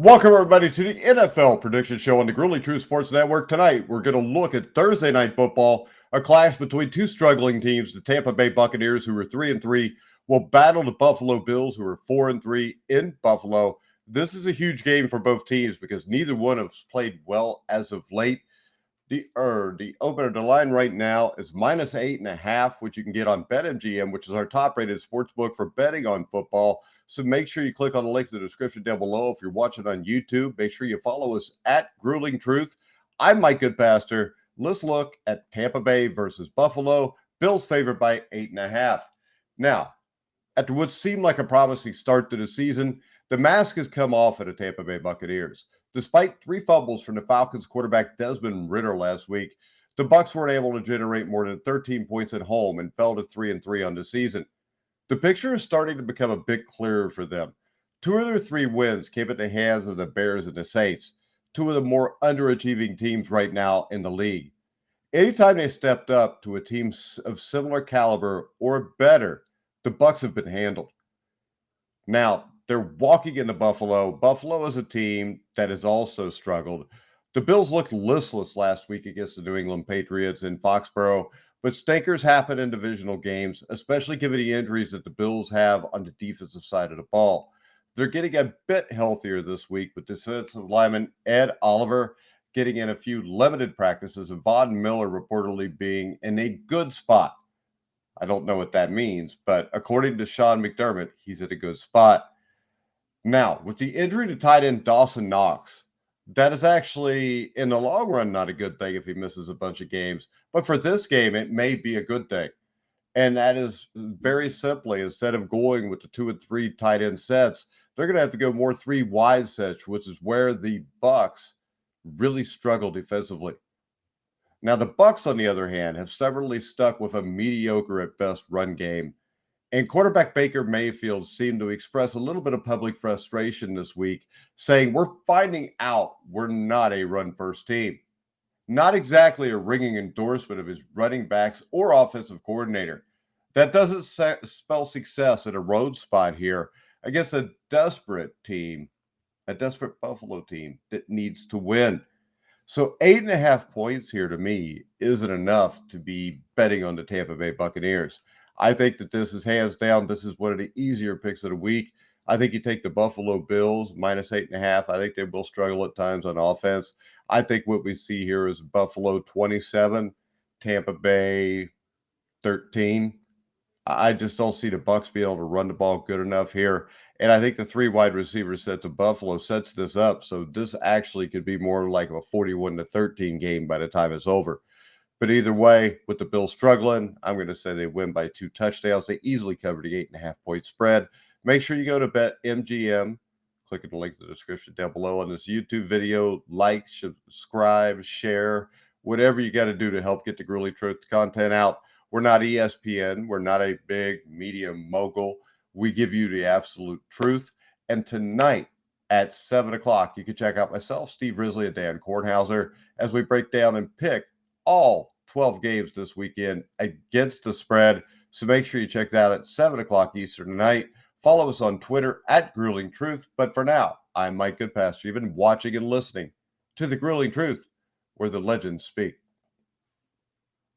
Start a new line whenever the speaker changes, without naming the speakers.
Welcome, everybody, to the NFL Prediction Show on the Grueling True Sports Network. Tonight, we're going to look at Thursday Night Football, a clash between two struggling teams. The Tampa Bay Buccaneers, who are 3-3, will battle the Buffalo Bills, who are 4-3 in Buffalo. This is a huge game for both teams because neither one has played well as of late. The opener, the line right now is -8.5, which you can get on BetMGM, which is our top-rated sports book for betting on football. So make sure you click on the link in the description down below. If you're watching on YouTube, make sure you follow us at Grueling Truth. I'm Mike Goodpaster. Let's look at Tampa Bay versus Buffalo. Bills favored by 8.5. Now, after what seemed like a promising start to the season, the mask has come off at the Tampa Bay Buccaneers. Despite 3 fumbles from the Falcons quarterback Desmond Ridder last week, the Bucs weren't able to generate more than 13 points at home and fell to 3-3 on the season. The picture is starting to become a bit clearer for them. 2 of their 3 wins came at the hands of the Bears and the Saints, 2 of the more underachieving teams right now in the league. Anytime they stepped up to a team of similar caliber or better, the Bucs have been handled. Now, they're walking into Buffalo. Buffalo is a team that has also struggled. The Bills looked listless last week against the New England Patriots in Foxborough, but stinkers happen in divisional games, especially given the injuries that the Bills have on the defensive side of the ball. They're getting a bit healthier this week with defensive lineman Ed Oliver getting in a few limited practices and Von Miller reportedly being in a good spot. I don't know what that means, but according to Sean McDermott, he's at a good spot. Now, with the injury to tight end Dawson Knox, that is actually, in the long run, not a good thing if he misses a bunch of games. But for this game, it may be a good thing. And that is very simply, instead of going with the 2 and 3 tight end sets, they're going to have to go more 3 wide sets, which is where the Bucs really struggle defensively. Now, the Bucs, on the other hand, have stubbornly stuck with a mediocre at best run game. And quarterback Baker Mayfield seemed to express a little bit of public frustration this week, saying, "We're finding out we're not a run-first team." Not exactly a ringing endorsement of his running backs or offensive coordinator. That doesn't spell success at a road spot here against a desperate team, a desperate Buffalo team that needs to win. So 8.5 points here to me isn't enough to be betting on the Tampa Bay Buccaneers. I think that this is hands down. This is one of the easier picks of the week. I think you take the Buffalo Bills -8.5. I think they will struggle at times on offense. I think what we see here is Buffalo 27, Tampa Bay 13. I just don't see the Bucs being able to run the ball good enough here. And I think the 3 wide receiver sets of Buffalo sets this up. So this actually could be more like a 41-13 game by the time it's over. But either way, with the Bills struggling, I'm going to say they win by 2 touchdowns. They easily cover the 8.5 point spread. Make sure you go to BetMGM. Click the link in the description down below on this YouTube video. Like, subscribe, share, whatever you got to do to help get the Grueling Truth content out. We're not ESPN. We're not a big media mogul. We give you the absolute truth. And tonight at 7 o'clock, you can check out myself, Steve Risley, and Dan Kornhauser as we break down and pick all 12 games this weekend against the spread. So make sure you check that out at 7 o'clock Eastern tonight. Follow us on Twitter at Grueling Truth. But for now, I'm Mike Goodpaster. You've been watching and listening to the Grueling Truth, where the legends speak.